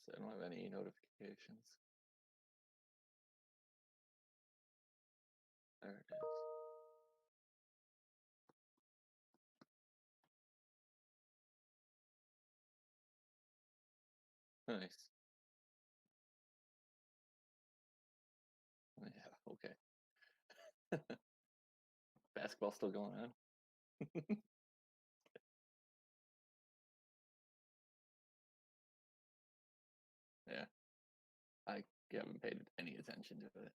I don't have any notifications. There it is. Nice. Yeah, okay. Basketball still going on? Yeah, I haven't paid any attention to it.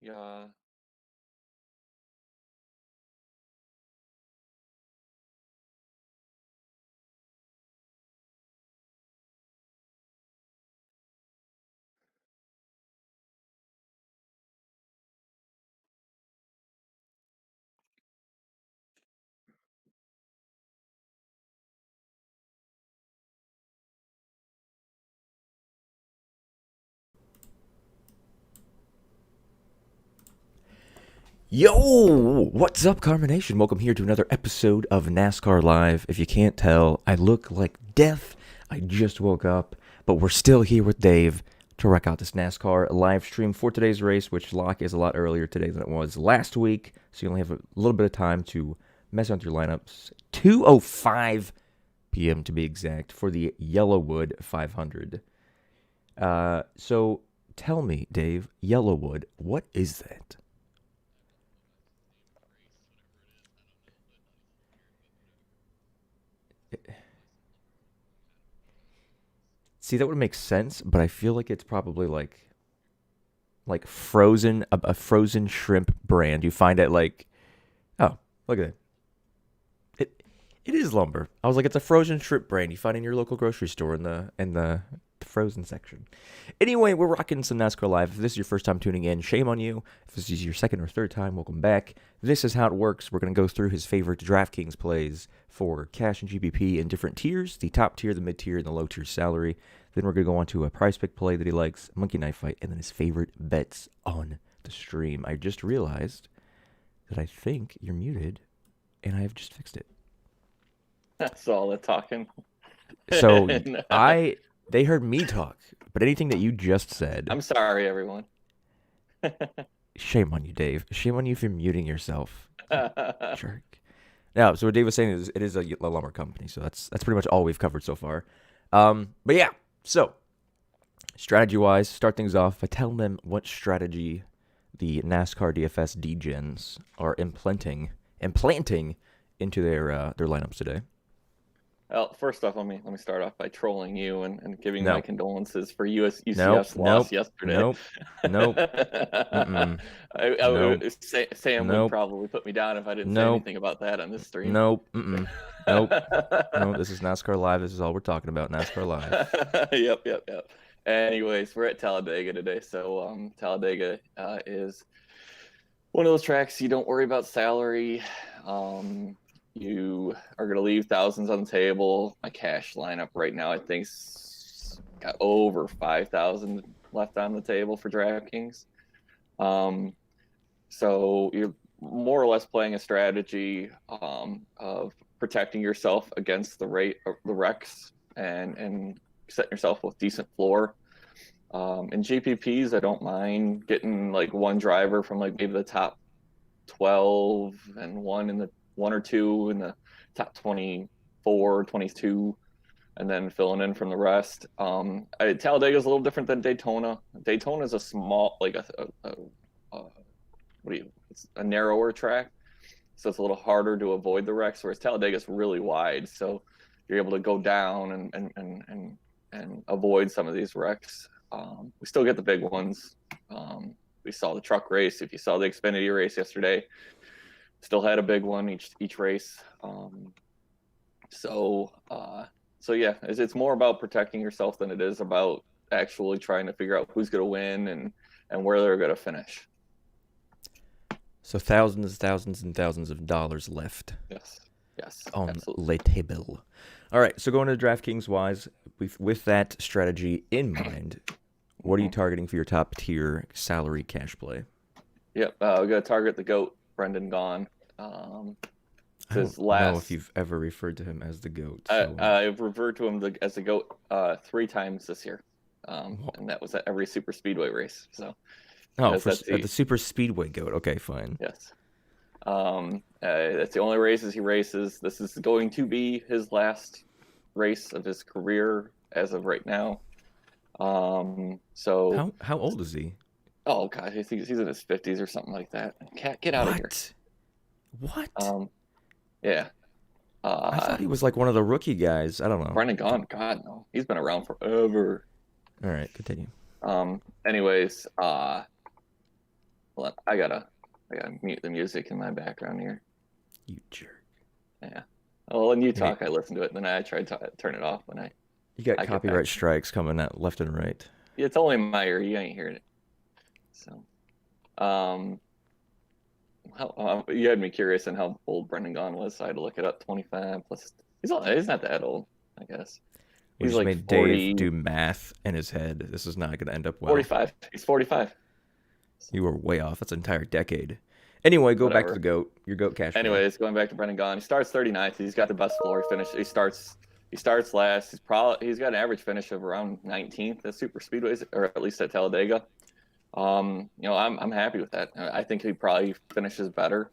Yeah, Yo, what's up, Carmination? Welcome here to another episode of NASCAR Live. If you can't tell, I look like death. I just woke up, but we're still here with Dave to wreck out this NASCAR live stream for today's race, which lock is a lot earlier today than it was last week, so you only have a little bit of time to mess around with your lineups. 2:05 p.m. to be exact for the Yellowwood 500. So tell me, Dave, Yellowwood, what is that? See, that would make sense, but I feel like it's probably like frozen a frozen shrimp brand. You find it like, oh, look at it. It is lumber. I was like, it's a frozen shrimp brand you find in your local grocery store in the frozen section. Anyway, we're rocking some NASCAR Live. If this is your first time tuning in, shame on you. If this is your second or third time, welcome back. This is how it works. We're going to go through his favorite DraftKings plays for cash and GPP in different tiers, the top tier, the mid tier, and the low tier salary. Then we're going to go on to a prize pick play that he likes, Monkey Knife Fight, and then his favorite bets on the stream. I just realized that I think you're muted, and I have just fixed it. that's all the talking. So they heard me talk, but anything that you just said, I'm sorry, everyone. shame on you, Dave. Shame on you for muting yourself, jerk. Now, so what Dave was saying is it is a lumber company, so that's pretty much all we've covered so far. But yeah, so strategy-wise, start things off by telling them what strategy the NASCAR DFS degens are implanting into their lineups today. Well, first off, let me start off by trolling you and giving No. my condolences for UCF's Nope. loss yesterday. Nope. Nope. Nope. Sam would Nope. probably put me down if I didn't say Nope. anything about that on this stream. Nope. Nope. No, this is NASCAR Live. This is all we're talking about. NASCAR Live. Yep. Anyways, we're at Talladega today. So Talladega is one of those tracks you don't worry about salary. You are going to leave thousands on the table. My cash lineup right now, I think, got over 5,000 left on the table for DraftKings. So you're more or less playing a strategy of protecting yourself against the wrecks and setting yourself with decent floor. In GPPs, I don't mind getting like one driver from like maybe the top 12 and one or two in the top 24, 22, and then filling in from the rest. Talladega is a little different than Daytona. Daytona is a small, like it's a narrower track, so it's a little harder to avoid the wrecks. Whereas Talladega is really wide, so you're able to go down and avoid some of these wrecks. We still get the big ones. We saw the truck race. If you saw the Xfinity race yesterday, still had a big one each race. So yeah, it's more about protecting yourself than it is about actually trying to figure out who's going to win and where they're going to finish. So thousands of dollars left. Yes. On absolutely. Le Table. All right, so going to DraftKings wise, with that strategy in mind, what are you targeting for your top tier salary cash play? Yep, we're going to target the GOAT, Brendan Gaughan. I his don't know if last. you've ever referred to him as the GOAT. I, So, I've referred to him as a goat 3 times this year, wha- and that was at every super speedway race. So oh, that's the Super Speedway GOAT. Okay, fine. yes. That's the only races he races. This is going to be his last race of his career as of right now. So, How old is he? oh god, I think he's in his 50s or something like that. Cat, get out of here. What? What? Um, yeah. I Uh, thought he was like one of the rookie guys. I don't know. Brendan Gaughan, God no, he's been around forever. All right, continue. Anyways, well, I gotta mute the music in my background here. You jerk. Yeah. Well, when you Hey, talk, I listen to it, then I try to turn it off when you got I get back. copyright strikes coming out left and right. It's only in my ear. You ain't hearing it. So, um, you had me curious on how old Brendan Gaughan was, so I had to look it up. 25 plus. He's not that old, I guess. We He's just like made Dave 40, do math in his head. This is not going to end up well. 45. He's 45. You were way off. That's an entire decade. Anyway, go back to the Whatever. GOAT. Your GOAT cash play. Anyways, going back to Brendan Gaughan, he starts 39th. He's got the best floor finish. He starts last. He's got an average finish of around 19th at super speedways, or at least at Talladega. I'm happy with that. I think he probably finishes better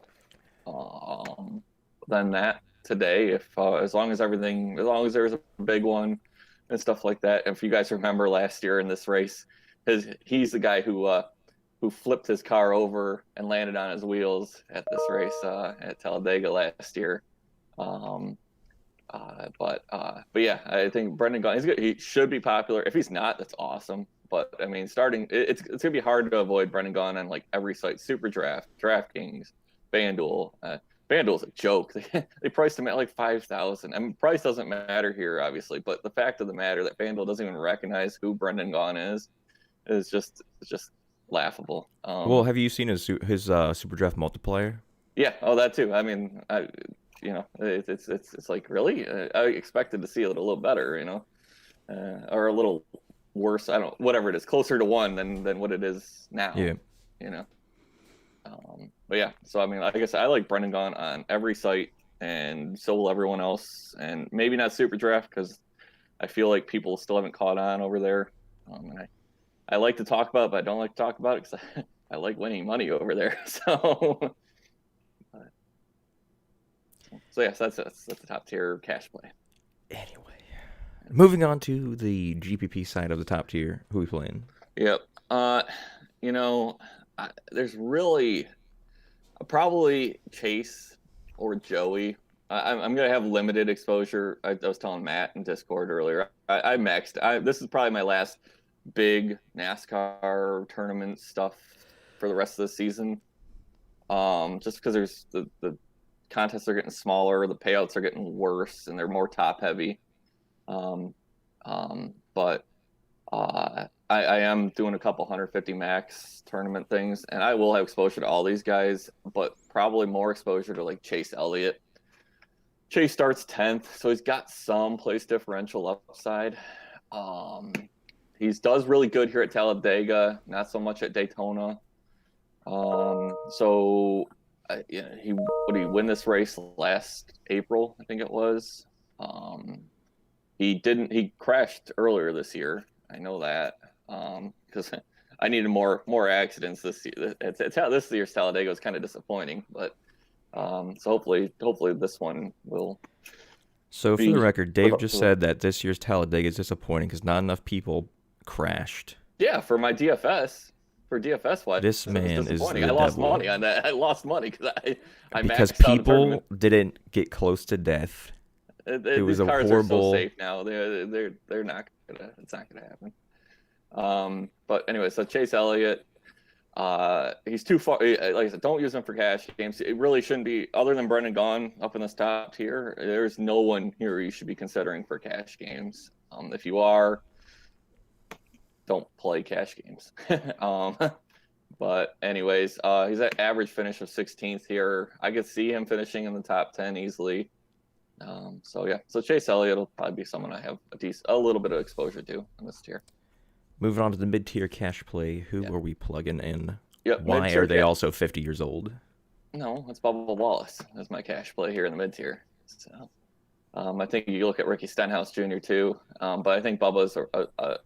than that today. If as long as there's a big one and stuff like that. If you guys remember last year in this race, he's the guy who flipped his car over and landed on his wheels at this race at Talladega last year. Um, but yeah, I think Brendan Gaughan, he should be popular. If he's not, that's awesome. But I mean, it's gonna be hard to avoid Brendan Gaughan on like every site. Super Draft, DraftKings, FanDuel. FanDuel's a joke. They priced him at like 5,000. I mean, price doesn't matter here, obviously, but the fact of the matter that FanDuel doesn't even recognize who Brendan Gaughan is just laughable. Well, have you seen his Super Draft multiplier? Yeah. Oh, that too. I mean, it's like really. I expected to see it a little better, or a little worse. I don't. Whatever it is, closer to 1 than what it is now. Yeah. You know. But yeah. So I mean, I guess I like Brendan Gaughan on every site, and so will everyone else. And maybe not Super Draft because I feel like people still haven't caught on over there. And I like to talk about it, but I don't like to talk about it because I like winning money over there. So yes, that's the top tier cash play. Anyway, moving on to the GPP side of the top tier. Who we playing? Yep. You know, there's really probably Chase or Joey. I'm gonna have limited exposure. I was telling Matt in Discord earlier. I maxed. This is probably my last big NASCAR tournament stuff for the rest of the season. Just because there's the contests are getting smaller, the payouts are getting worse, and they're more top heavy. But I am doing a couple 150 max tournament things, and I will have exposure to all these guys, but probably more exposure to like Chase Elliott. Chase starts 10th, so he's got some place differential upside. He does really good here at Talladega, not so much at Daytona. So he win this race last April, I think it was. He crashed earlier this year. I know that because I needed more accidents this year. This year's Talladega was kind of disappointing, but so hopefully this one will. So for the record, Dave just said that this year's Talladega is disappointing because not enough people crashed. Yeah, for my DFS. For DFS wise, this man is the I lost devil. money on that. I lost money because I because maxed people didn't get close to death. It was a horrible. Are so safe now. They're not gonna. It's not gonna happen. But anyway, so Chase Elliott, he's too far. Like I said, don't use him for cash games. It really shouldn't be. Other than Brendan Gaughan up in this top tier, there's no one here you should be considering for cash games. If you are, don't play cash games. But anyways, he's at average finish of 16th here. I could see him finishing in the top 10 easily. So Chase Elliott will probably be someone I have a little bit of exposure to in this tier. Moving on to the mid-tier cash play, who are we plugging in? Yep, why are they also 50 years old? No, it's Bubba Wallace as my cash play here in the mid tier. So I think you look at Ricky Stenhouse Jr. too, but I think Bubba's a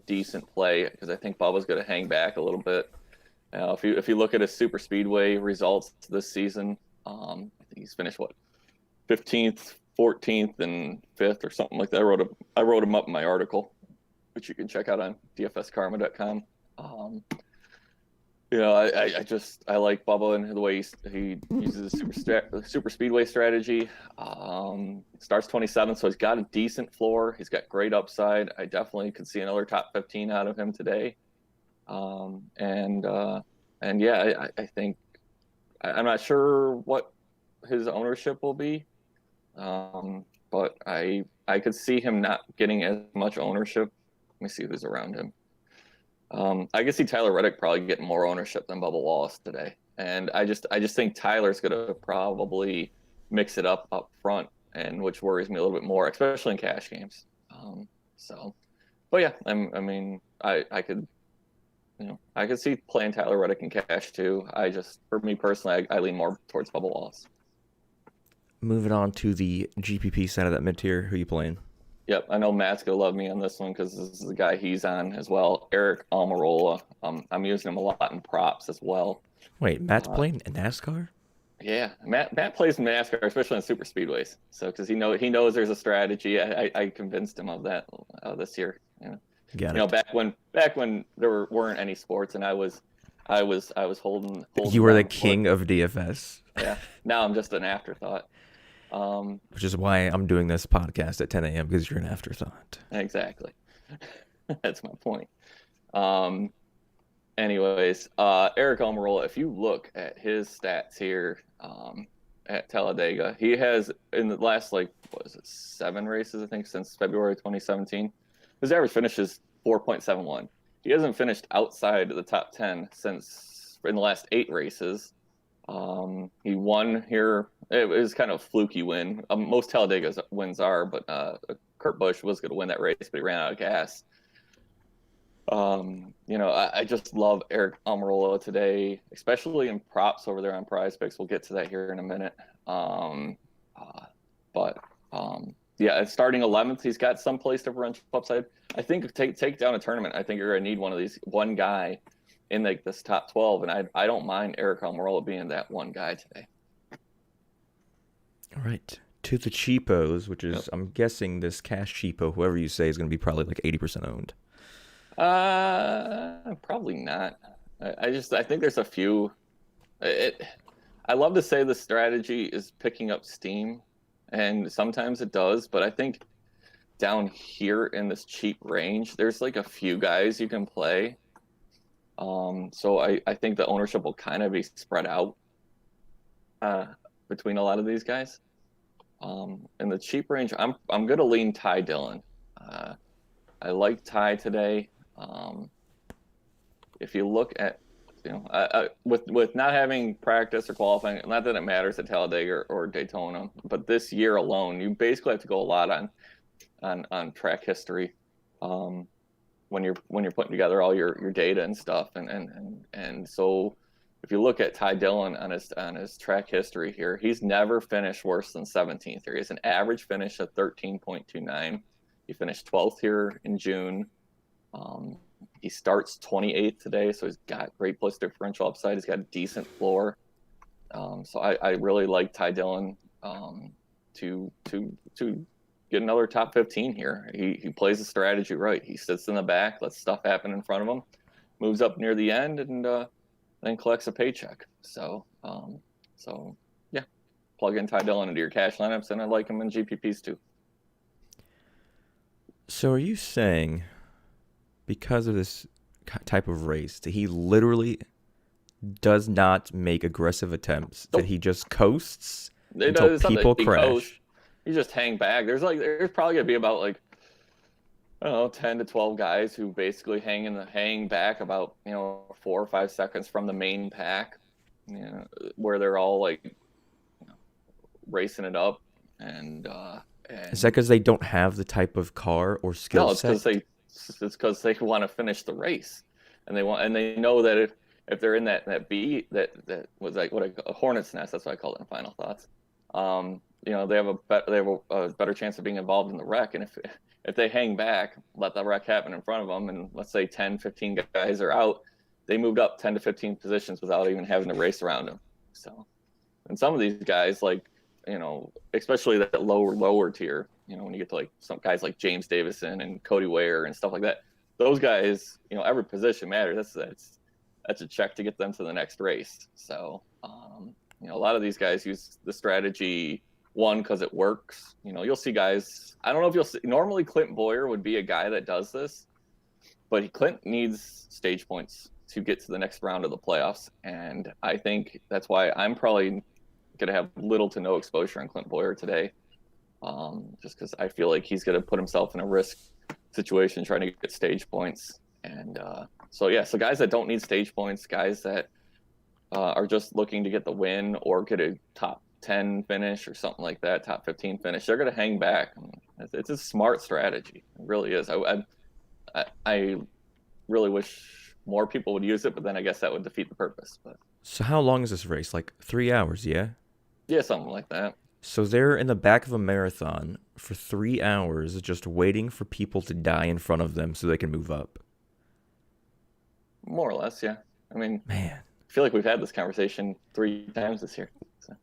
decent play because I think Bubba's going to hang back a little bit. If you look at his super speedway results this season, I think he's finished what 15th, 14th, and 5th or something like that. I wrote him up in my article, which you can check out on dfskarma.com. I like Bubba and the way he uses the super speedway strategy. Starts 27th, so he's got a decent floor. He's got great upside. I definitely could see another top 15 out of him today. And yeah, I think I'm not sure what his ownership will be, but I could see him not getting as much ownership. Let me see who's around him. I could see Tyler Reddick probably getting more ownership than Bubba Wallace today, and I just think Tyler's gonna probably mix it up front, and which worries me a little bit more, especially in cash games. But yeah, I could see playing Tyler Reddick in cash too. For me personally, I lean more towards Bubba Wallace. Moving on to the GPP side of that mid tier, who you playing? Yep, I know Matt's gonna love me on this one because this is the guy he's on as well, Eric Almirola. I'm using him a lot in props as well. Wait, Matt's playing NASCAR? Yeah, Matt plays in NASCAR, especially in super speedways. So because he knows there's a strategy. I convinced him of that this year. Got it. Back when there weren't any sports, and I was holding. You were the king of DFS. Yeah. Now I'm just an afterthought. Which is why I'm doing this podcast at 10 a.m. because you're an afterthought. Exactly. That's my point. Anyways, Eric Almirola, if you look at his stats here at Talladega, he has in the last 7 races, I think, since February 2017, his average finish is 4.71. He hasn't finished outside of the top 10 since in the last 8 races. He won here. It was kind of a fluky win. Most Talladega wins are, but Kurt Busch was going to win that race, but he ran out of gas. I just love Eric Almirola today, especially in props over there on Prize Picks. We'll get to that here in a minute. Yeah, starting 11th, he's got some place differential upside. I think take down a tournament. I think you're going to need one guy in this top 12, and I don't mind Eric Almirola being that one guy today. All right, to the cheapos, which is, I'm guessing this cash cheapo, whoever you say, is going to be probably 80% owned. Probably not. I think there's a few. I love to say the strategy is picking up steam, and sometimes it does, but I think down here in this cheap range, there's a few guys you can play. So I think the ownership will kind of be spread out between a lot of these guys. In the cheap range, I'm going to lean Ty Dillon. I like Ty today. If you look at, with not having practice or qualifying, not that it matters at Talladega or Daytona, but this year alone, you basically have to go a lot on track history. When you're putting together all your data and stuff, and so if you look at Ty Dillon on his track history here, he's never finished worse than 17th here. He has an average finish of 13.29. He finished 12th here in June. He starts 28th today, so he's got great plus differential upside. He's got a decent floor. So I really like Ty Dillon to get another top 15 here. He plays the strategy right. He sits in the back, lets stuff happen in front of him, moves up near the end, and then collects a paycheck. So yeah, plug in Ty Dillon into your cash lineups, and I like him in GPPs too. So are you saying, because of this type of race, that he literally does not make aggressive attempts, that he just coasts until people crash? You just hang back. There's probably gonna be about I don't know, 10 to 12 guys who basically hang back about 4 or 5 seconds from the main pack, where they're all racing it up. And is that because they don't have the type of car or skill set? No, it's because they want to finish the race, and they know that if they're in that beat that was like what a hornet's nest. That's what I call it in Final Thoughts. They have a better chance of being involved in the wreck. And if they hang back, let the wreck happen in front of them, and let's say 10, 15 guys are out, they moved up 10 to 15 positions without even having to race around them. So, and some of these guys, like, especially that lower tier, when you get to like some guys like James Davison and Cody Ware and stuff like that, those guys, every position matters. That's a check to get them to the next race. So, a lot of these guys use the strategy, one, because it works. You'll see guys, I don't know if you'll see, normally Clint Boyer would be a guy that does this, but Clint needs stage points to get to the next round of the playoffs. And I think that's why I'm probably going to have little to no exposure on Clint Boyer today. Just because I feel like he's going to put himself in a risk situation trying to get stage points. And so guys that don't need stage points, guys that are just looking to get the win or get a top 10 finish or something like that, top 15 finish, they're going to hang back. It's a smart strategy. It really is. I really wish more people would use it, but then I guess that would defeat the purpose. But So how long is this race? Like 3 hours, yeah? yeah, something like that. So they're in the back of a marathon for 3 hours just waiting for people to die in front of them so they can move up. More or less, yeah. I mean, Man. I feel like we've had this conversation 3 times this year. So.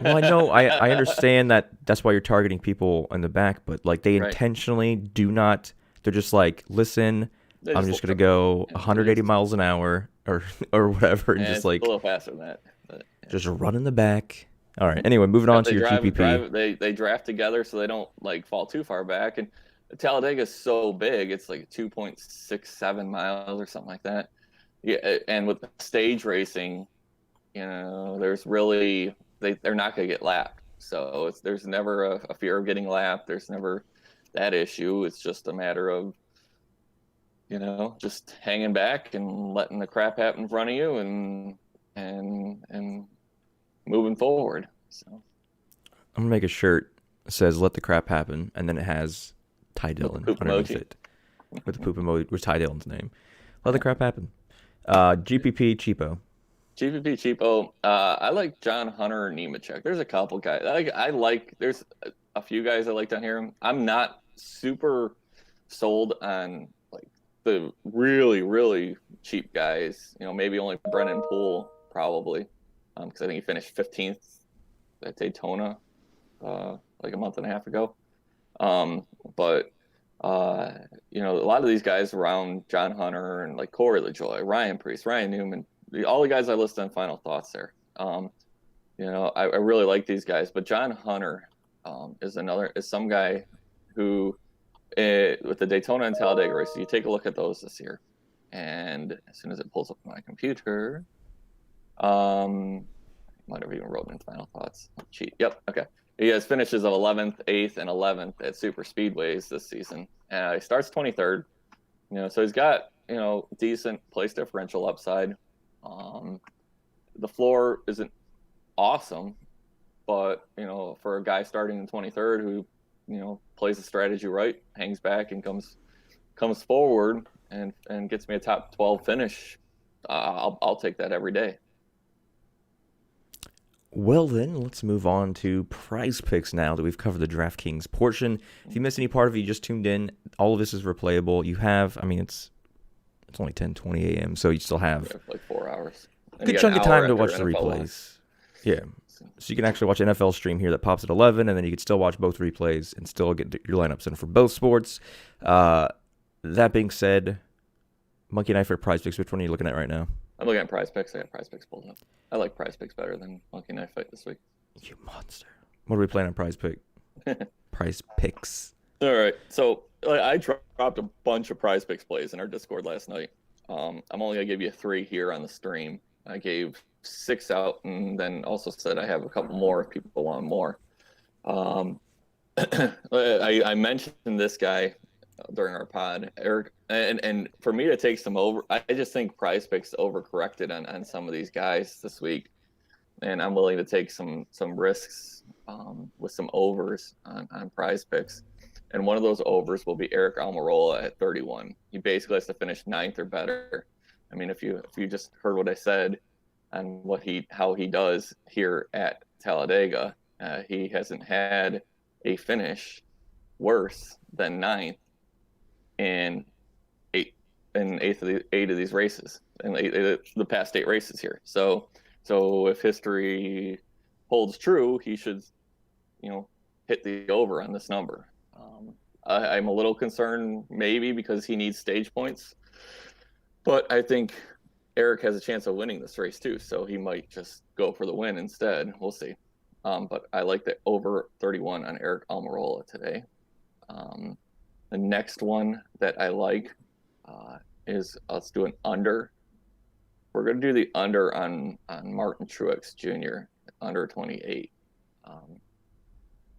Well, I know, I understand that that's why you're targeting people in the back, but like they Right. intentionally do not, they're just like, listen, They I'm just going to go 180 miles an hour or whatever, and just it's like a little faster than that. But, yeah. just run in the back. All right. Anyway, moving on to your GPP. They draft together so they don't like fall too far back. And Talladega is so big; it's like 2.67 miles or something like that. Yeah, and with stage racing, there's really they're not going to get lapped. So there's never a fear of getting lapped. There's never that issue. It's just a matter of just hanging back and letting the crap happen in front of you and moving forward. So I'm gonna make a shirt that says "Let the crap happen," and then it has Ty Dillon underneath it with the poop emoji with Ty Dillon's name. Let the crap happen. GPP cheapo. GPP cheapo. I like John Hunter Nemechek. There's a couple guys I like. There's a few guys I like down here. I'm not super sold on like the really really cheap guys. Maybe only Brennan Poole probably, because I think he finished 15th at Daytona like a month and a half ago. But a lot of these guys around John Hunter and like Corey LaJoie, Ryan Preece, Ryan Newman, all the guys I listed on Final Thoughts there. I really like these guys, but John Hunter is some guy who with the Daytona and Talladega race, you take a look at those this year, and as soon as it pulls up my computer, might have even wrote in Final Thoughts. Cheat. Yep. Okay. He has finishes of 11th, 8th, and 11th at super speedways this season. He starts 23rd. So he's got decent place differential upside. The floor isn't awesome, but for a guy starting in 23rd who plays the strategy right, hangs back and comes forward and gets me a top 12 finish, I'll take that every day. Well, then, let's move on to prize picks now that we've covered the DraftKings portion. If you missed any part of it, you just tuned in, all of this is replayable. You have, it's only 10:20 a.m., so you still have like 4 hours. A good chunk of time to watch the replays. Yeah. So you can actually watch NFL stream here that pops at 11, and then you can still watch both replays and still get your lineups in for both sports. That being said, Monkey Knife or prize picks, which one are you looking at right now? I'm looking at prize picks. I got prize picks pulled up. I like prize picks better than Monkey Knife Fight this week. You monster. What are we playing on prize pick? Prize picks. All right. So I dropped a bunch of prize picks plays in our Discord last night. I'm only going to give you 3 here on the stream. I gave 6 out and then also said I have a couple more if people want more. I mentioned this guy during our pod, Eric, and for me to take some over, I just think prize picks overcorrected on some of these guys this week, and I'm willing to take some risks with some overs on prize picks, and one of those overs will be Eric Almirola at 31. He basically has to finish 9th or better I mean, if you just heard what I said on how he does here at Talladega, he hasn't had a finish worse than ninth in eight eight of these races, in the past 8 races here. So if history holds true, he should, hit the over on this number. I'm a little concerned maybe because he needs stage points, but I think Eric has a chance of winning this race too, so he might just go for the win instead. We'll see. But I like the over 31 on Eric Almirola today. The next one that I like is, let's do an under. We're going to do the under on Martin Truex Jr. under 28.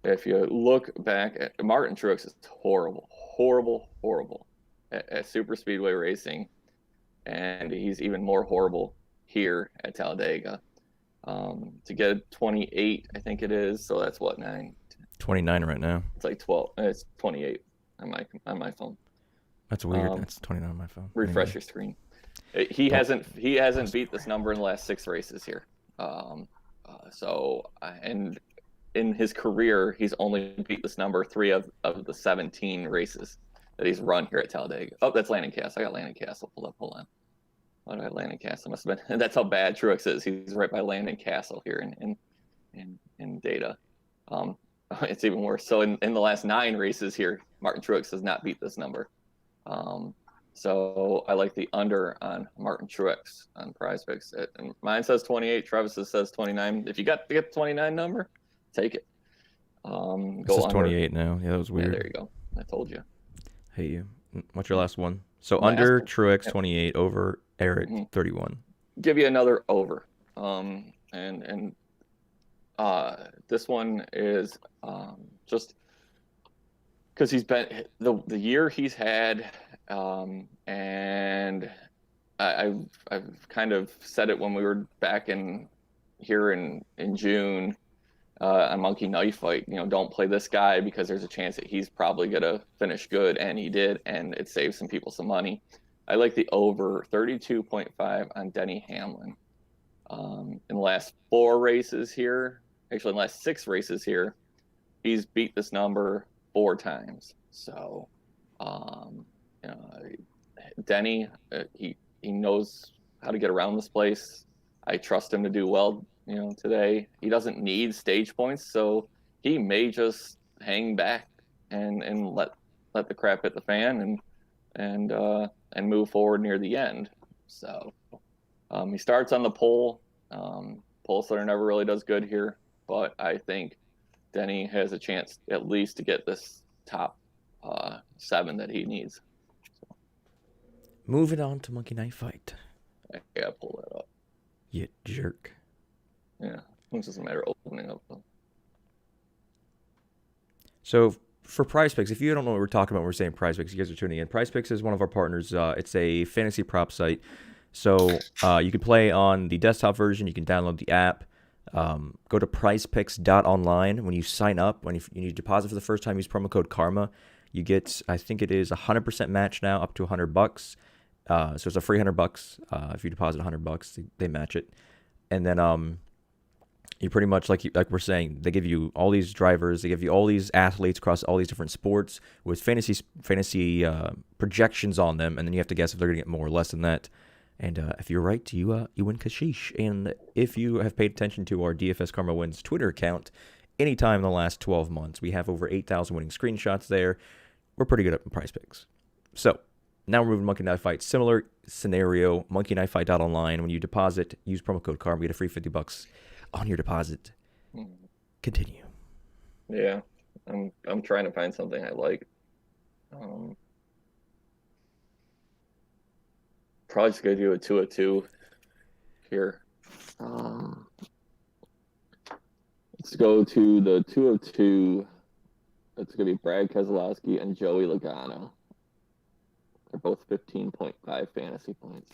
If you look back at Martin Truex, is horrible at super speedway racing, and he's even more horrible here at Talladega. To get 28, I think it is. So that's what, 29 right now. It's like 12. It's 28 on my phone. That's weird. That's 29 on my phone. Refresh your screen. He hasn't beat this number in the last 6 races here. And in his career, he's only beat this number 3 of the 17 races that he's run here at Talladega. Oh, that's Landon Cass. I got Landon Castle pulled up. Hold on. What did I have Landon Castle? Must have been. That's how bad Truex is. He's right by Landon Castle here in data. It's even worse. So in the last 9 races here, Martin Truex has not beat this number. So I like the under on Martin Truex on Prize Picks. And mine says 28. Travis's says 29. If you got to get the 29 number, take it. It says 28 now. Yeah, that was weird. Yeah, there you go. I told you. Hate you. What's your last one? So under Truex 28, over Eric 31. Give you another over. This one is just because he's been the year he's had, and I've kind of said it when we were back here in June on Monkey Knife Fight. Don't play this guy because there's a chance that he's probably gonna finish good, and he did, and it saves some people some money. I like the over 32.5 on Denny Hamlin. In the last 4 races here, actually in the last 6 races here, he's beat this number 4 times. So, Denny, he knows how to get around this place. I trust him to do well, today. He doesn't need stage points, so he may just hang back and let the crap hit the fan and move forward near the end. So he starts on the pole. Pole starter never really does good here, but I think Denny has a chance at least to get this top 7 that he needs. So. Moving on to Monkey Knife Fight. I gotta pull that up. You jerk. Yeah, it's just a matter of opening up. So for Prize Picks, if you don't know what we're talking about when we're saying Prize Picks, you guys are tuning in. Prize Picks is one of our partners. It's a fantasy prop site. So you can play on the desktop version. You can download the app. Go to prizepicks.online. When you sign up, when you deposit for the first time, use promo code KARMA. You get, I think it is 100% match now, up to $100. So it's a free $100. If you deposit $100, they match it. And then you pretty much, like we're saying, they give you all these drivers, they give you all these athletes across all these different sports with fantasy projections on them, and then you have to guess if they're going to get more or less than that. And if you're right, you win kashish. And if you have paid attention to our DFS Karma Wins Twitter account, anytime in the last 12 months, we have over 8,000 winning screenshots there. We're pretty good at Prize Picks. So now we're moving to Monkey Knife Fight. Similar scenario, monkeyknifefight.online. When you deposit, use promo code KARMA, get a free $50 on your deposit. Continue. Yeah, I'm trying to find something I like. Probably just gonna do a 2-2 here. Let's go to the 2-2. It's gonna be Brad Keselowski and Joey Logano. They're both 15.5 fantasy points.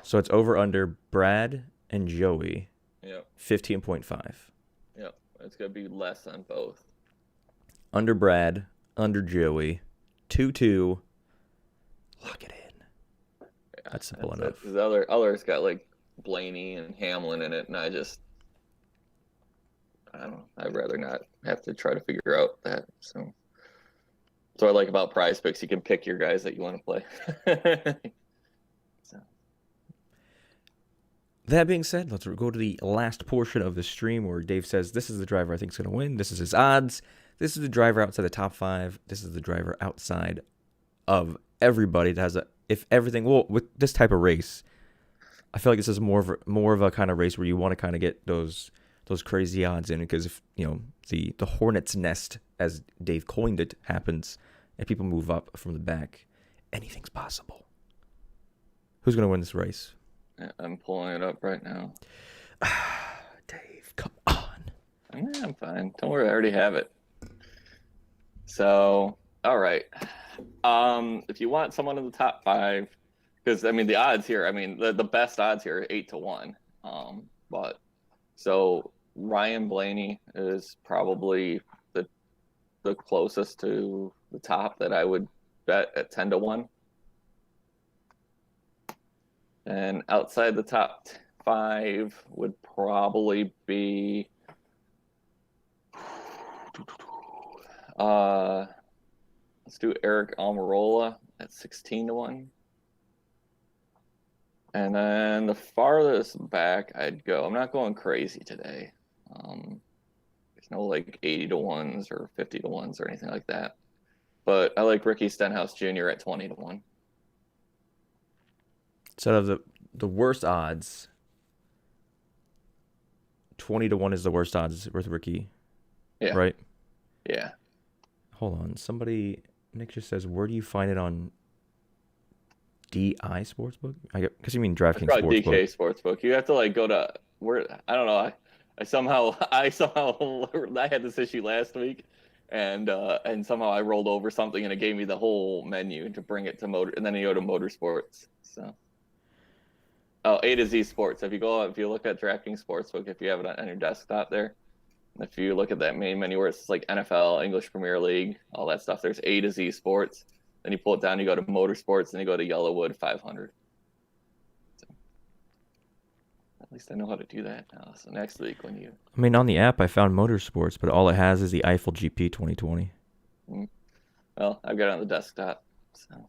So it's over under Brad and Joey. Yep. 15.5. Yep. It's gonna be less on both. Under Brad, under Joey, 2-2. Lock it in. That's simple That's enough. it. 'Cause others got like Blaney and Hamlin in it, and I don't know. I'd rather not have to try to figure out that. So, that's what I like about Prize Picks. You can pick your guys that you want to play. So. That being said, let's go to the last portion of the stream where Dave says, this is the driver I think is going to win. This is his odds. This is the driver outside the top 5. This is the driver outside of everybody that has a, if everything, well, with this type of race, I feel like this is more of a kind of race where you want to kind of get those crazy odds in, because if, you know, the hornet's nest, as Dave coined it, happens and people move up from the back, anything's possible. Who's going to win this race? I'm pulling it up right now. Dave, come on. I'm fine. Don't worry, I already have it. So, all right. If you want someone in the top 5, because I mean the odds here, I mean the best odds here are 8-1. But so Ryan Blaney is probably the closest to the top that I would bet at 10-1. And outside the top 5 would probably be let's do Eric Almirola at 16-1. And then the farthest back I'd go, I'm not going crazy today. There's no like 80-1s or 50-1s or anything like that. But I like Ricky Stenhouse Jr. at 20-1. So out of the worst odds, 20-1 is the worst odds with Ricky. Yeah. Right? Yeah. Hold on. Nick just says, where do you find it on DI Sportsbook? Because you mean DraftKings Probably Sportsbook. DK Sportsbook. You have to like go to where, I don't know. I somehow I had this issue last week, and somehow I rolled over something and it gave me the whole menu to bring it to motor, and then you go to Motorsports. So. Oh, A to Z Sports. If you look at DraftKings Sportsbook, if you have it on your desktop there, if you look at that main menu where it's like NFL, English Premier League, all that stuff, there's A to Z Sports. Then you pull it down, you go to Motorsports, and you go to Yellowwood 500. So, at least I know how to do that now. So next week when you... I mean, on the app, I found Motorsports, but all it has is the Eiffel GP 2020. Well, I've got it on the desktop. So.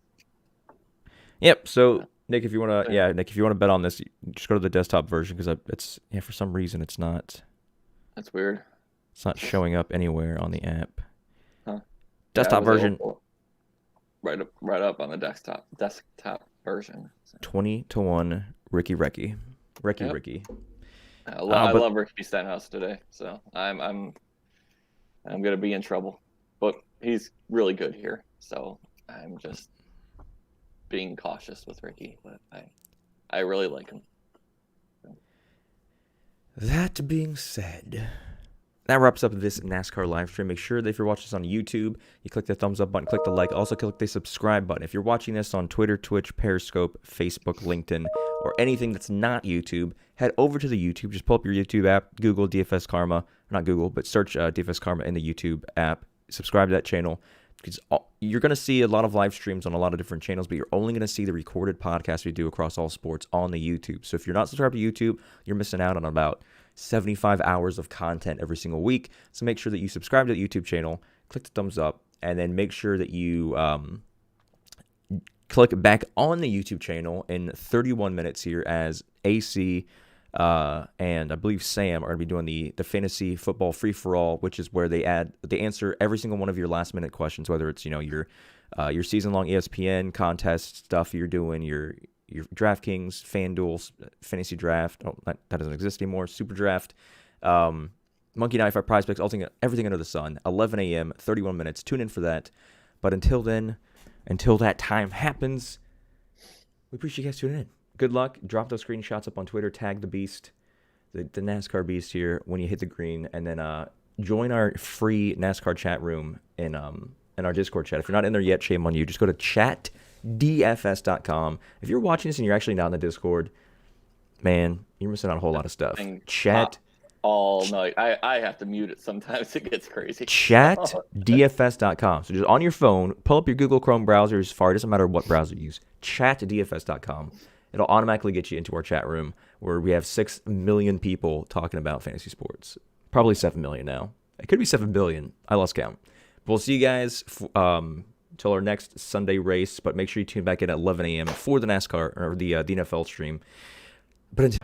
Yep, so... Nick, if you want to bet on this, just go to the desktop version, because it's for some reason it's not. That's weird. It's not showing up anywhere on the app. Huh? Desktop version. Right up on the desktop version. So. 20-1, Ricky. Yep. Ricky. I love Ricky Stenhouse today, so I'm gonna be in trouble, but he's really good here, so I'm just being cautious with Ricky, but I really like him. That being said, that wraps up this NASCAR live stream. Make sure that if you're watching this on YouTube, you click the thumbs up button, click the like, also click the subscribe button. If you're watching this on Twitter, Twitch, Periscope, Facebook, LinkedIn, or anything that's not YouTube, head over to the YouTube. Just pull up your YouTube app, Google DFS Karma, not Google, but search DFS Karma in the YouTube app. Subscribe to that channel. Because you're going to see a lot of live streams on a lot of different channels, but you're only going to see the recorded podcast we do across all sports on the YouTube. So if you're not subscribed to YouTube, you're missing out on about 75 hours of content every single week. So make sure that you subscribe to the YouTube channel, click the thumbs up, and then make sure that you click back on the YouTube channel in 31 minutes here as AC and I believe Sam are going to be doing the fantasy football free-for-all, which is where they answer every single one of your last-minute questions, whether it's, your season-long ESPN contest stuff you're doing, your DraftKings, FanDuel, fantasy draft. Oh, that doesn't exist anymore. Super draft, Monkey Knife, our prize picks, everything under the sun. 11 a.m., 31 minutes. Tune in for that. But until that time happens, we appreciate you guys tuning in. Good luck. Drop those screenshots up on Twitter. Tag the beast, the NASCAR beast here when you hit the green, and then join our free NASCAR chat room in our Discord chat. If you're not in there yet, shame on you. Just go to chatdfs.com. If you're watching this and you're actually not in the Discord, man, you're missing out on a whole lot of stuff. all night. I have to mute it sometimes. It gets crazy. ChatDFS.com. So just on your phone, pull up your Google Chrome browser as far. It doesn't matter what browser you use. ChatDFS.com. It'll automatically get you into our chat room where we have 6 million people talking about fantasy sports. Probably 7 million now. It could be 7 billion. I lost count. But we'll see you guys till our next Sunday race. But make sure you tune back in at 11 a.m. for the NASCAR or the NFL stream. But until